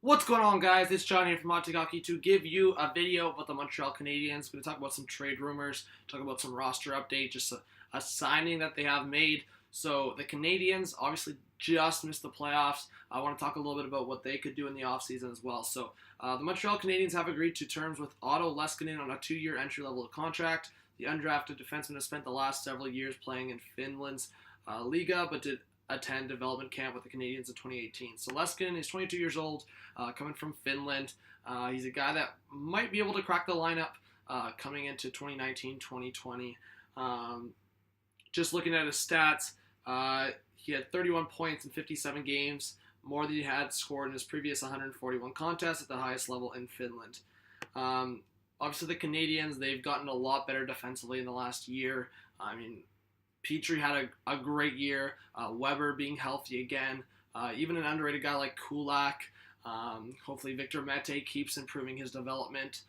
What's going on, guys? It's John here from Montreal Hockey to give you a video about the Montreal Canadiens. We're going to talk about some trade rumors, talk about some roster update, just a signing that they have made. So the Canadiens obviously just missed the playoffs. I want to talk a little bit about what they could do in the offseason as well. So the Montreal Canadiens have agreed to terms with Otto Leskinen on a 2-year entry-level contract. The undrafted defenseman has spent the last several years playing in Finland's Liga, but did attend development camp with the Canadiens in 2018. So Leskinen is 22 years old, coming from Finland. He's a guy that might be able to crack the lineup coming into 2019-2020. Just looking at his stats, he had 31 points in 57 games, more than he had scored in his previous 141 contests at the highest level in Finland. Obviously, the Canadiens, they've gotten a lot better defensively in the last year. I mean, Petrie had a great year. Weber being healthy again. Even an underrated guy like Kulak. Hopefully Victor Mete keeps improving his development.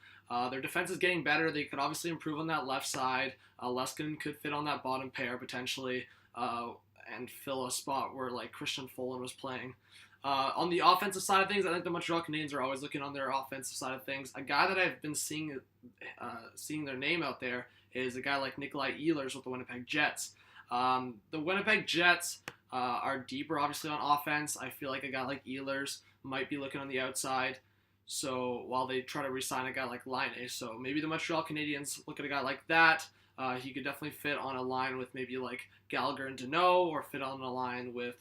Their defense is getting better. They could obviously improve on that left side. Leskinen could fit on that bottom pair potentially and fill a spot where like Christian Folin was playing. On the offensive side of things, I think the Montreal Canadiens are always looking on their offensive side of things. A guy that I've been seeing their name out there is a guy like Nikolai Ehlers with the Winnipeg Jets. The Winnipeg Jets are deeper, obviously, on offense. I feel like a guy like Ehlers might be looking on the outside. So while they try to re-sign a guy like Laine, so maybe the Montreal Canadiens look at a guy like that. He could definitely fit on a line with maybe like Gallagher and Deneau, or fit on a line with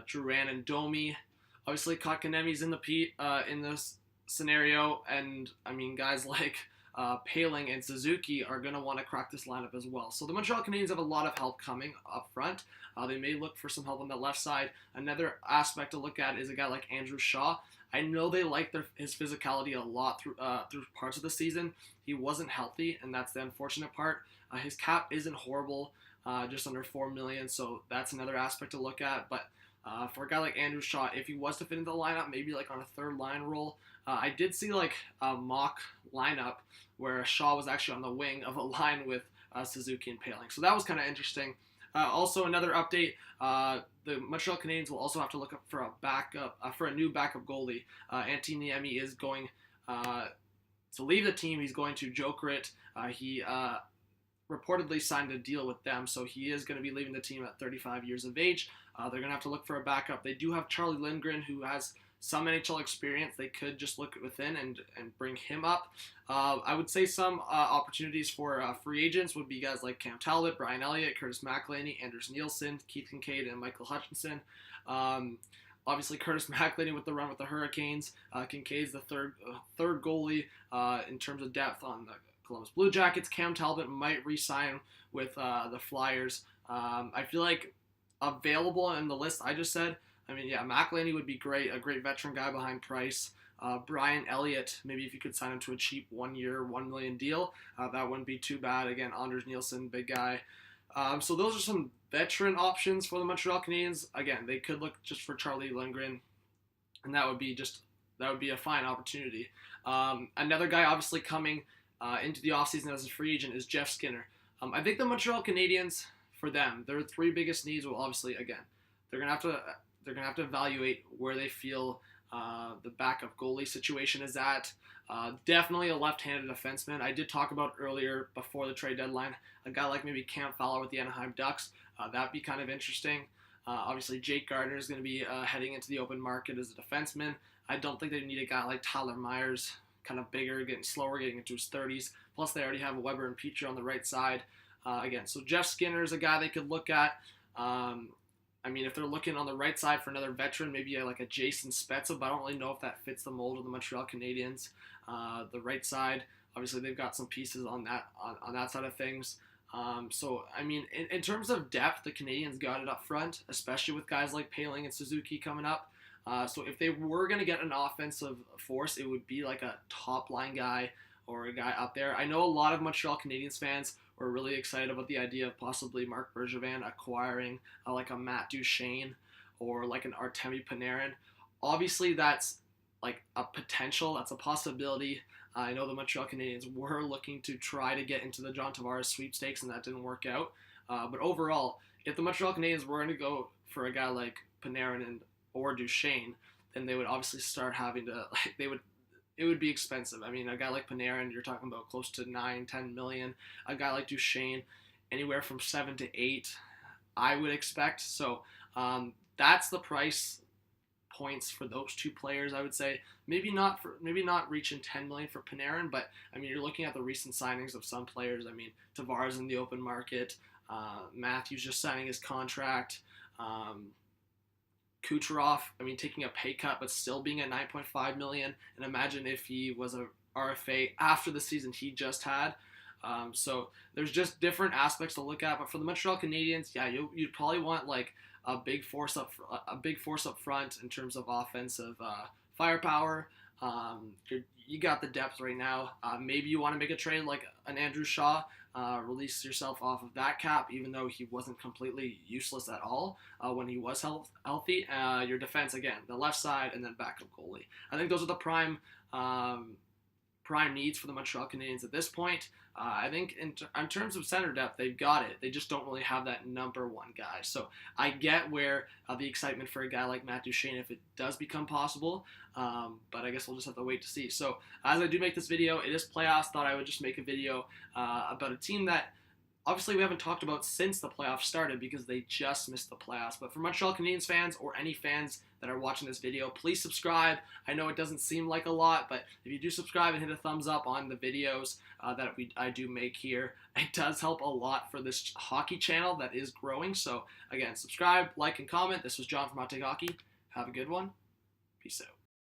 Duran and Domi. Obviously, Kotkaniemi's in this scenario, and I mean guys like Paling and Suzuki are going to want to crack this lineup as well. So the Montreal Canadiens have a lot of help coming up front. They may look for some help on the left side. Another aspect to look at is a guy like Andrew Shaw. I know they like his physicality a lot through parts of the season. He wasn't healthy, and that's the unfortunate part. His cap isn't horrible, just under $4 million, so that's another aspect to look at. But for a guy like Andrew Shaw, if he was to fit into the lineup, maybe like on a third line role, I did see like a mock lineup where Shaw was actually on the wing of a line with Suzuki and Paling. So that was kind of interesting. Also, another update: the Montreal Canadiens will also have to look up for a new backup goalie. Antti Niemi is going to leave the team. He's going to Jokerit. He reportedly signed a deal with them, so he is going to be leaving the team at 35 years of age. They're going to have to look for a backup. They do have Charlie Lindgren, who has some NHL experience. They could just look within and bring him up. I would say some opportunities for free agents would be guys like Cam Talbot, Brian Elliott, Curtis McElhinney, Anders Nielsen, Keith Kincaid, and Michael Hutchinson. Obviously, Curtis McElhinney with the run with the Hurricanes. Kincaid's the third goalie in terms of depth on the Columbus Blue Jackets. Cam Talbot might re-sign with the Flyers. I feel like available in the list I just said, I mean, yeah, McElhinney would be great, a great veteran guy behind Price. Brian Elliott, maybe if you could sign him to a cheap 1-year, $1 million deal, that wouldn't be too bad. Again, Anders Nielsen, big guy. So those are some veteran options for the Montreal Canadiens. Again, they could look just for Charlie Lindgren, and that would be a fine opportunity. Another guy obviously coming into the offseason as a free agent is Jeff Skinner. I think the Montreal Canadiens, for them, their three biggest needs will obviously, again, they're gonna have to evaluate where they feel the backup goalie situation is at. Definitely a left-handed defenseman. I did talk about earlier before the trade deadline a guy like maybe Cam Fowler with the Anaheim Ducks. That'd be kind of interesting. Obviously, Jake Gardner is going to be heading into the open market as a defenseman. I don't think they need a guy like Tyler Myers, kind of bigger, getting slower, getting into his 30s. Plus, they already have Weber and Petrie on the right side. Again, so Jeff Skinner is a guy they could look at. I mean, if they're looking on the right side for another veteran, maybe like a Jason Spezza, but I don't really know if that fits the mold of the Montreal Canadiens. The right side, obviously, they've got some pieces on that side of things. So, I mean, in terms of depth, the Canadiens got it up front, especially with guys like Paling and Suzuki coming up. So if they were going to get an offensive force, it would be like a top-line guy or a guy up there. I know a lot of Montreal Canadiens fans were really excited about the idea of possibly Marc Bergevin acquiring like a Matt Duchene or like an Artemi Panarin. Obviously, that's like a potential. That's a possibility. I know the Montreal Canadiens were looking to try to get into the John Tavares sweepstakes, and that didn't work out. But overall, if the Montreal Canadiens were going to go for a guy like Panarin or Duchene, then they would obviously start having to it would be expensive. I mean, a guy like Panarin, you're talking about close to 9-10 million. A guy like Duchesne, anywhere from 7 to 8, I would expect. So that's the price points for those two players. I would say maybe not reaching 10 million for Panarin, but I mean, you're looking at the recent signings of some players. I mean, Tavares in the open market, Matthews just signing his contract. Kucherov, I mean, taking a pay cut but still being at 9.5 million. And imagine if he was a RFA after the season he just had. So there's just different aspects to look at. But for the Montreal Canadiens, yeah, you'd probably want like a big force up front in terms of offensive firepower. You got the depth right now. Maybe you want to make a trade like an Andrew Shaw. Release yourself off of that cap, even though he wasn't completely useless at all when he was healthy. Your defense, again, the left side, and then backup goalie. I think those are the prime needs for the Montreal Canadiens at this point. I think in terms of center depth, they've got it. They just don't really have that number one guy. So I get where the excitement for a guy like Matt Duchesne, if it does become possible, but I guess we'll just have to wait to see. So as I do make this video, it is playoffs. Thought I would just make a video about a team that obviously we haven't talked about since the playoffs started because they just missed the playoffs. But for Montreal Canadiens fans or any fans that are watching this video, please subscribe. I know it doesn't seem like a lot, but if you do subscribe and hit a thumbs up on the videos that I do make here, it does help a lot for this hockey channel that is growing. So again, subscribe, like, and comment. This was John from Montreal Hockey. Have a good one. Peace out.